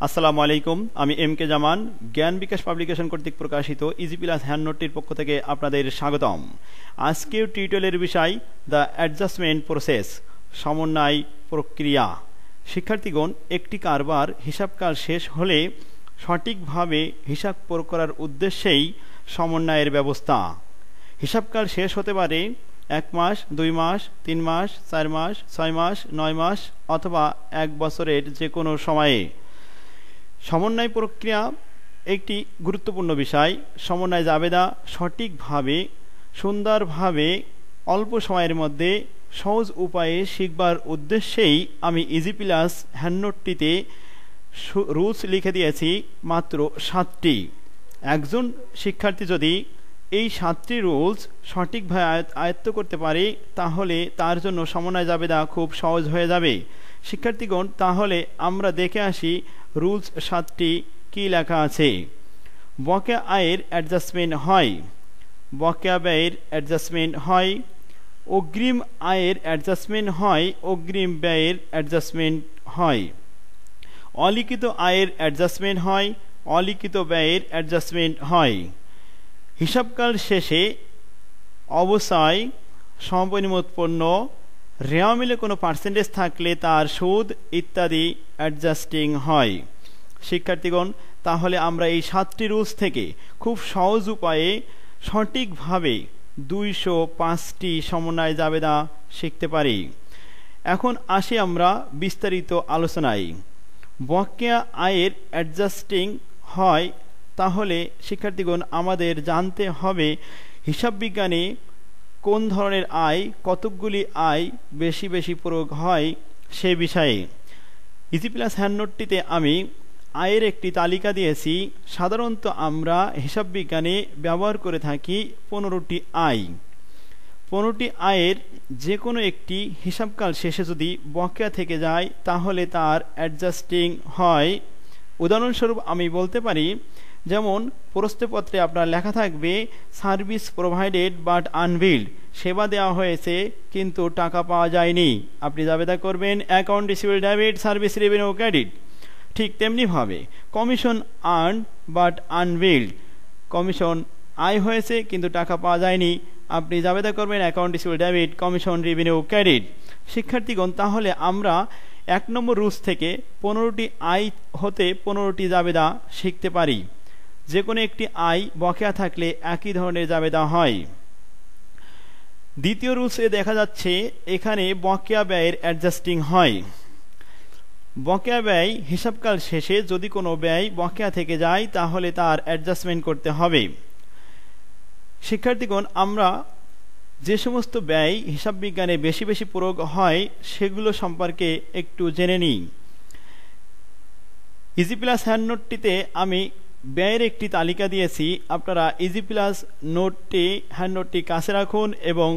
আসসালামু আলাইকুম, আমি এম কে জামান। জ্ঞান বিকাশ পাবলিকেশন কর্তৃক প্রকাশিত ইজি প্লাস হ্যান্ড নোটটির পক্ষ থেকে আপনাদের স্বাগতম। আজকের টিউটোরিয়ালের বিষয় দ্য অ্যাডজাস্টমেন্ট প্রসেস, সমন্বয় প্রক্রিয়া। শিক্ষার্থীগণ, একটি কারবার হিসাবকাল শেষ হলে সঠিকভাবে হিসাব প্রয়োগ করার উদ্দেশ্যেই সমন্বয়ের ব্যবস্থা। হিসাবকাল শেষ হতে পারে 1 মাস, 2 মাস, 3 মাস, 4 মাস, 6 মাস, 9 মাস অথবা 1 বছরের যে কোনো সময়ে। সমন্বয় প্রক্রিয়া একটি গুরুত্বপূর্ণ বিষয়। সমন্বয় জাবেদা সঠিকভাবে সুন্দরভাবে অল্প সময়ের মধ্যে সহজ উপায়ে শিখবার উদ্দেশ্যেই আমি ইজি প্লাস হ্যান্ডনোটটিতে রুলস লিখে দিয়েছি মাত্র 7টি। একজন শিক্ষার্থী যদি এই 7টি রুলস সঠিকভাবে আয়ত্ত করতে পারে তাহলে তার জন্য সমন্বয় জাবেদা খুব সহজ হয়ে যাবে। শিক্ষার্থীগণ, তাহলে আমরা দেখে আসি রুলস 7টি কি লেখা আছে। বকেয়া আয়ের অ্যাডজাস্টমেন্ট হয়, বকেয়া ব্যয়ের অ্যাডজাস্টমেন্ট হয়, অগ্রিম আয়ের অ্যাডজাস্টমেন্ট হয়, অগ্রিম ব্যয়ের অ্যাডজাস্টমেন্ট হয়, অলিখিত আয়ের অ্যাডজাস্টমেন্ট হয়, অলিখিত ব্যয়ের অ্যাডজাস্টমেন্ট হয়। হিসাবকাল শেষে অবশ্যই সমপরিমাণ পণ্য, রেওয়া মিলে কোনো পার্সেন্টেজ থাকলে তার সুদ ইত্যাদি অ্যাডজাস্টিং হয়। শিক্ষার্থীগণ, তাহলে আমরা এই 7টি রুলস থেকে খুব সহজ উপায়ে সঠিকভাবে 205টি সমন্বয় জাবেদা শিখতে পারি। এখন আসি আমরা বিস্তারিত আলোচনায়। বকেয়া আয়ের অ্যাডজাস্টিং হয়, তাহলে শিক্ষার্থীগণ আমাদের জানতে হবে হিসাব বিজ্ঞানে কোন ধরনের আয়, কতকগুলি আয় বেশি বেশি প্রয়োগ হয় সে বিষয়ে। ইজি প্লাস হ্যান্ডনোটটিতে আমি আয়ের একটি তালিকা দিয়েছি। সাধারণত আমরা হিসাব বিজ্ঞানে ব্যবহার করে থাকি 15টি আয়। 15টি আয়ের যে কোনো একটি হিসাবকাল শেষে যদি বকেয়া থেকে যায় তাহলে তার অ্যাডজাস্টিং হয়। উদাহরণস্বরূপ আমি বলতে পারি, যেমন প্রশ্নপত্রে আপনার লেখা থাকবে সার্ভিস প্রোভাইডেড বাট আনবিল্ড, সেবা দেওয়া হয়েছে কিন্তু টাকা পাওয়া যায়নি। আপনি জাবেদা করবেন account receivable debit, service revenue credit. ঠিক তেমনিভাবে commission earn but unbilled, commission আয় হয়েছে কিন্তু টাকা পাওয়া যায়নি। আপনি জাবেদা করবেন account receivable debit, commission revenue credit. শিক্ষার্থীগণ, তাহলে আমরা 1 নম্বর রুলস থেকে 15টি আয় হতে 15টি জাবেদা শিখতে পারি। যে কোনো একটি আয় বকেয়া থাকলে একই ধরনের জাবেদা হয়। দ্বিতীয় রুলসে দেখা যাচ্ছে এখানে বকেয়া ব্যয়ের অ্যাডজাস্টিং হয়। বকেয়া ব্যয় হিসাবকাল শেষে যদি কোনো ব্যয় বকেয়া থেকে যায় তাহলে তার অ্যাডজাস্টমেন্ট করতে হবে। শিক্ষার্থীগণ, আমরা যে সমস্ত ব্যয় হিসাব বিজ্ঞানে বেশি বেশি প্রয়োগ হয় সেগুলো সম্পর্কে একটু জেনে নিই। ইজি প্লাস হ্যান্ডনোটটিতে আমি ব্যয়ের একটি তালিকা দিয়েছি। আপনারা ইজি প্লাস হ্যান্ডনোটটি কাছে রাখুন এবং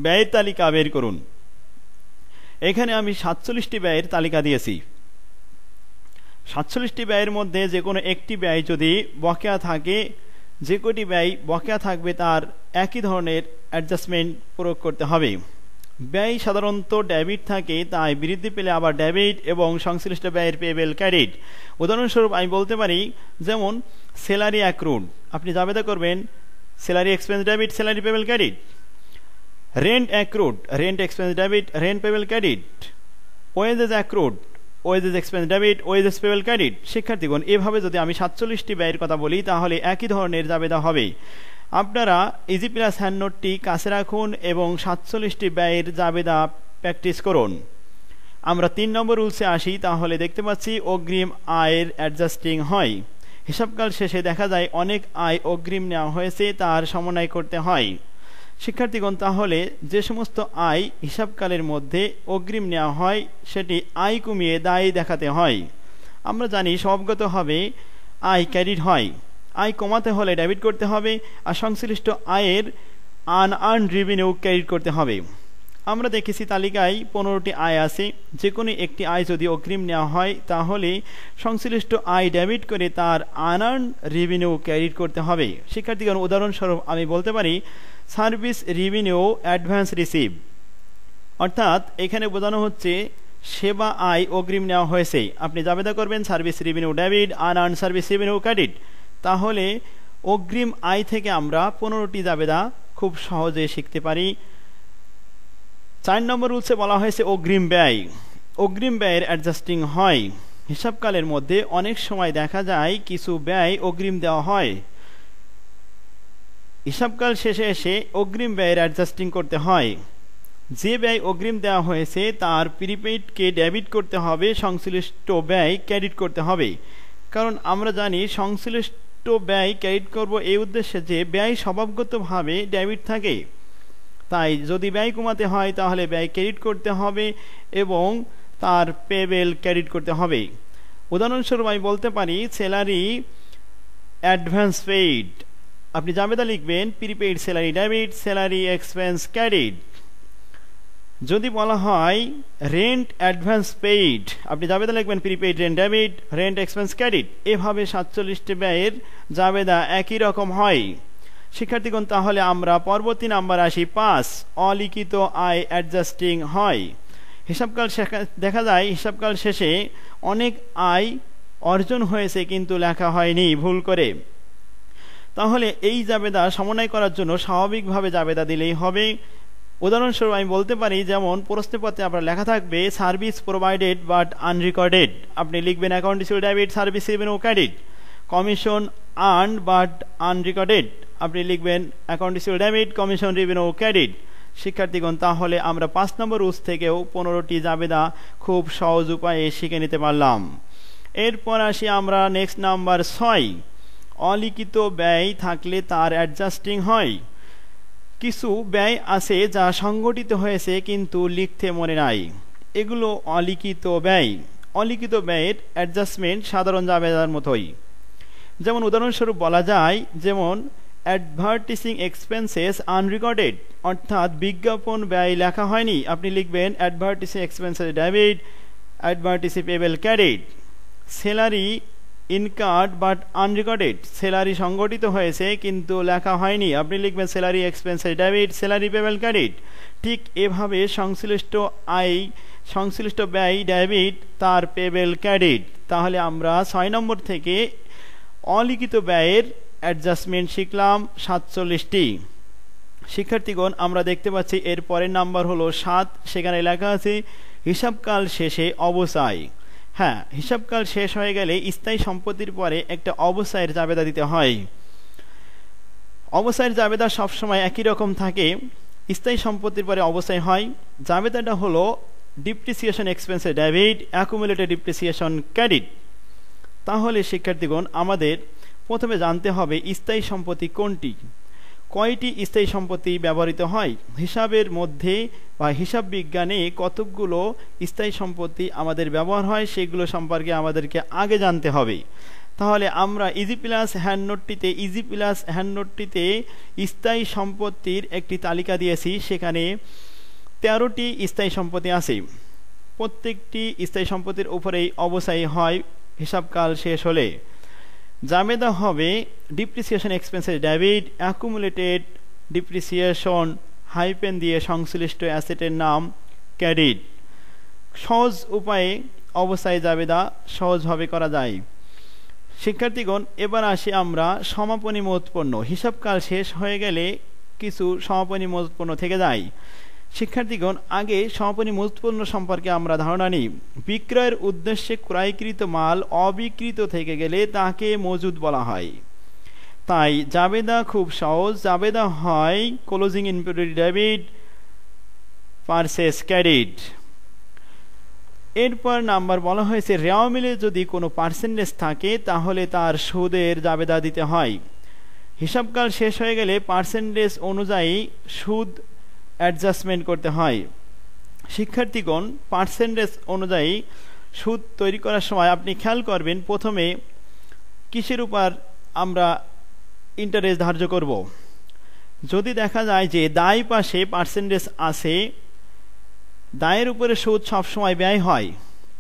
ব্যয়ের তালিকা বের করুন। এখানে আমি 47টি ব্যয়ের তালিকা দিয়েছি। 47টি ব্যয়ের মধ্যে যে কোনো একটি ব্যয় যদি বকেয়া থাকে, যে কটি ব্যয় বকেয়া থাকবে তার একই ধরনের অ্যাডজাস্টমেন্ট প্রয়োগ করতে হবে। ব্যয় সাধারণত ডেবিট থাকে, তাই বৃদ্ধি পেলে আবার ডেবিট এবং সংশ্লিষ্ট ব্যয়ের পেয়েবল ক্রেডিট। উদাহরণস্বরূপ আমি বলতে পারি, যেমন স্যালারি অ্যাক্রুড, আপনি জাবেদা করবেন salary expense debit, salary payable credit. Rent accrued, rent expense debit, rent payable credit. Wages accrued, wages expense debit, wages payable credit. শিক্ষার্থীগণ, এভাবে যদি আমি 47টি ব্যয়ের কথা বলি তাহলে একই ধরনের জাবেদা হবে। আপনারা ইজি প্লাস হ্যান্ডনোটটি কাছে রাখুন এবং 47টি ব্যয়ের জাবেদা প্র্যাকটিস করুন। আমরা 3 নম্বর রুলসে আসি। তাহলে দেখতে পাচ্ছি অগ্রিম আয়ের অ্যাডজাস্টিং হয়। হিসাবকাল শেষে দেখা যায় অনেক আয় অগ্রিম নেওয়া হয়েছে, তার সমন্বয় করতে হয়। শিক্ষার্থীগণ, তাহলে যে সমস্ত আয় হিসাবকালের মধ্যে অগ্রিম নেওয়া হয় সেটি আয় কমিয়ে দায় দেখাতে হয়। আমরা জানি স্বভাবগতভাবে আয় ক্রেডিট হয়, আয় কমাতে হলে ডেবিট করতে হবে, আর সংশ্লিষ্ট আয়ের আনআর্ন রেভিনিউ ক্রেডিট করতে হবে। আমরা দেখেছি তালিকায় 15টি আয় আছে। যে কোনো একটি আয় যদি অগ্রিম নেওয়া হয় তাহলে সংশ্লিষ্ট আয় ডেবিট করে তার আনআর্ন রেভিনিউ ক্রেডিট করতে হবে। শিক্ষার্থীগণ, উদাহরণস্বরূপ আমি বলতে পারি সার্ভিস রেভিনিউ অ্যাডভান্স রিসিভ, অর্থাৎ এখানে বোঝানো হচ্ছে সেবা আয় অগ্রিম নেওয়া হয়েছে, আপনি জাবেদা করবেন service revenue debit, unearned service revenue credit. তাহলে অগ্রিম আয় থেকে আমরা 15টি জাবেদা খুব সহজে শিখতে পারি। 4 নম্বর রুলসে বলা হয়েছে অগ্রিম ব্যয়। অগ্রিম ব্যয়ের অ্যাডজাস্টিং হয়। হিসাবকালের মধ্যে অনেক সময় দেখা যায় কিছু ব্যয় অগ্রিম দেওয়া হয়, হিসাবকাল শেষে এসে অগ্রিম ব্যয়ের অ্যাডজাস্টিং করতে হয়। যে ব্যয় অগ্রিম দেওয়া হয়েছে তার প্রিপেইডকে ডেবিট করতে হবে, সংশ্লিষ্ট ব্যয় ক্রেডিট করতে হবে। কারণ আমরা জানি সংশ্লিষ্ট ব্যয় ক্রেডিট করব এই উদ্দেশ্যে যে ব্যয় স্বভাবগতভাবে ডেবিট থাকে, তাই যদি ব্যয় কমাতে হয় তাহলে ব্যয় ক্রেডিট করতে হবে এবং তার পেবেল ক্রেডিট করতে হবে। উদাহরণস্বরূপ আমি বলতে পারি স্যালারি অ্যাডভান্স পেইড, আপনি জাবেদা লিখবেন prepaid salary debit, salary expense credit. যদি বলা হয় রেন্ট অ্যাডভান্স পেইড, আপনি জাবেদা লিখবেন prepaid rent debit, rent expense credit. এভাবে 47টি ব্যয়ের জাবেদা একই রকম হয়। শিক্ষার্থীগণ, তাহলে আমরা পরবর্তী নাম্বার আসি 5, অলিখিত আয় অ্যাডজাস্টিং হয়। হিসাবকাল দেখা যায় হিসাবকাল শেষে অনেক আয় অর্জন হয়েছে কিন্তু লেখা হয়নি ভুল করে। তাহলে এই জাবেদা সমন্বয় করার জন্য স্বাভাবিকভাবে জাবেদা দিলেই হবে। উদাহরণস্বরূপ আমি বলতে পারি, যেমন প্রশ্নপত্রে আপনার লেখা থাকবে সার্ভিস প্রোভাইডেড বাট আনরেকর্ডেড, আপনি লিখবেন account receive debit, service revenue credit. Commission earned but unrecorded, আপনি লিখবেন account receive debit, commission revenue credit. শিক্ষার্থীগণ, তাহলে আমরা 5 নম্বর রুলস থেকেও 15টি জাবেদা খুব সহজ উপায়ে শিখে নিতে পারলাম। এরপর আসি আমরা নেক্সট নাম্বার 6, অলিখিত ব্যয় থাকলে তার অ্যাডজাস্টিং হয়। কিছু ব্যয় আছে যা সংগঠিত হয়েছে কিন্তু লিখতে মনে নাই, এগুলো অলিখিত ব্যয়। অলিখিত ব্যয়ের অ্যাডজাস্টমেন্ট সাধারণ জাবেদার মতোই। যেমন উদাহরণস্বরূপ বলা যায়, যেমন অ্যাডভার্টিসিং এক্সপেন্সেস আনরেকর্ডেড, অর্থাৎ বিজ্ঞাপন ব্যয় লেখা হয়নি, আপনি লিখবেন advertising expenses debit, advertising payable credit. Salary incurred but unrecorded, salary সংগঠিত হয়েছে কিন্তু লেখা হয়নি, আপনি লিখবেন salary expenses debit, salary payable credit. ঠিক এভাবে সংশ্লিষ্ট আয় সংশ্লিষ্ট ব্যয় ডেবিট, তার পেবেল ক্রেডিট। তাহলে আমরা 6 নম্বর থেকে অলিখিত ব্যয়ের অ্যাডজাস্টমেন্ট শিখলাম 47টি। শিক্ষার্থীগণ, আমরা দেখতে পাচ্ছি এর পরের নাম্বার হলো 7, সেখানে লেখা আছে হিসাবকাল শেষে অবসায়। হ্যাঁ, হিসাবকাল শেষ হয়ে গেলে স্থায়ী সম্পত্তির পরে একটা অবসায়ের জাবেদা দিতে হয়। অবসায়ের জাবেদা সবসময় একই রকম থাকে। স্থায়ী সম্পত্তির পরে অবসায় হয়। জাবেদাটা হলো depreciation expenses debit, accumulated depreciation credit. তাহলে শিক্ষার্থীগণ, আমাদের প্রথমে জানতে হবে স্থায়ী সম্পত্তি কোনটি, কয়টি স্থায়ী সম্পত্তি ব্যবহৃত হয়। হিসাবের মধ্যে বা হিসাব বিজ্ঞানে কতকগুলো স্থায়ী সম্পত্তি আমাদের ব্যবহার হয় সেগুলো সম্পর্কে আমাদেরকে আগে জানতে হবে। তাহলে আমরা ইজি প্লাস হ্যান্ডনোটটিতে স্থায়ী সম্পত্তির একটি তালিকা দিয়েছি, সেখানে 13টি স্থায়ী সম্পত্তি আছে। প্রত্যেকটি স্থায়ী সম্পত্তির উপরেই অবসায়ী হয় হিসাবকাল শেষ হলে। জাবেদা হবে depreciation expenses debit, accumulated depreciation hyphen দিয়ে সংশ্লিষ্ট অ্যাসেটের নাম ক্রেডিট। সহজ উপায়ে অবস্থায় জাবেদা সহজভাবে করা যায়। শিক্ষার্থীগণ, এবার আসি আমরা সমাপনী মোৎপন্ন। হিসাবকাল শেষ হয়ে গেলে কিছু সমাপনী মোৎপন্ন থেকে যায়। শিক্ষার্থীগণ, আগে সমাপনী মোৎপন্ন সম্পর্কে আমরা ধারণা নিই। বিক্রয়ের উদ্দেশ্যে ক্রয়কৃত মাল অবিকৃত থেকে গেলে তাকে মজুদ বলা হয়। তাই জাবেদা খুব সহজ। জাবেদা হয় closing inventory debit, purchase credit. এরপর নাম্বার বলা হয়েছে রেওয়া মিলে যদি কোনো পার্সেন্টেজ থাকে তাহলে তার সুদের জাবেদা দিতে হয়। হিসাবকাল শেষ হয়ে গেলে পার্সেন্টেজ অনুযায়ী সুদ অ্যাডজাস্টমেন্ট করতে হয়। শিক্ষার্থীগণ, পার্সেন্টেজ অনুযায়ী সুদ তৈরি করার সময় আপনি খেয়াল করবেন প্রথমে কিসের উপর আমরা ইন্টারেস্ট ধার্য করব। যদি দেখা যায় যে দায় পাশে পার্সেন্টেজ আছে, দায়ের উপরে সুদ সবসময় ব্যয় হয়,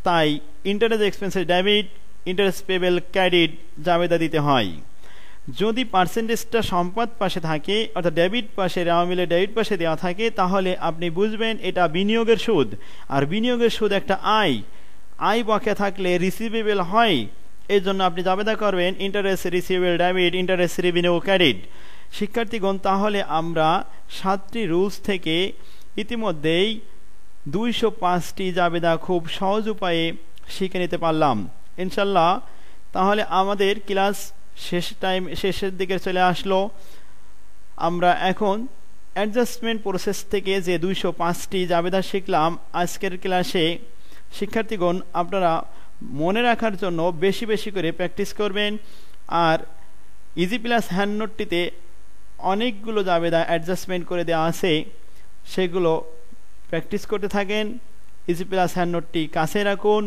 তাই interest expenses debit, interest payable credit জাবেদা দিতে হয়। যদি পার্সেন্টেজটা সম্পদ পাশে থাকে অর্থাৎ ডেবিট পাশে রেওয়া মিলে ডেবিট পাশে দেওয়া থাকে তাহলে আপনি বুঝবেন এটা বিনিয়োগের সুদ। আর বিনিয়োগের সুদ একটা আয় বকেয়া থাকলে রিসিভেবল হয়, এই জন্য আপনি জাবেদা করবেন interest receivable debit, interest revenue credit. শিক্ষার্থীগণ, তাহলে আমরা 7টি রুলস থেকে ইতিমধ্যেই 205টি জাবেদা খুব সহজ উপায়ে শিখে নিতে পারলাম ইনশাল্লাহ। তাহলে আমাদের ক্লাস শেষের দিকে চলে আসলো। আমরা এখন অ্যাডজাস্টমেন্ট প্রসেস থেকে যে 205টি জাবেদা শিখলাম আজকের ক্লাসে, শিক্ষার্থীগণ আপনারা মনে রাখার জন্য বেশি বেশি করে প্র্যাকটিস করবেন। আর ইজি প্লাস হ্যান্ড নোটটিতে অনেকগুলো জাবেদা অ্যাডজাস্টমেন্ট করে দেওয়া আছে, সেগুলো প্র্যাকটিস করতে থাকেন। ইজি প্লাস হ্যান্ড নোটটি কাছে রাখুন।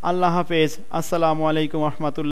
আল্লাহ হাফেজ। আসসালামু আলাইকুম রহমতুল্লাহ।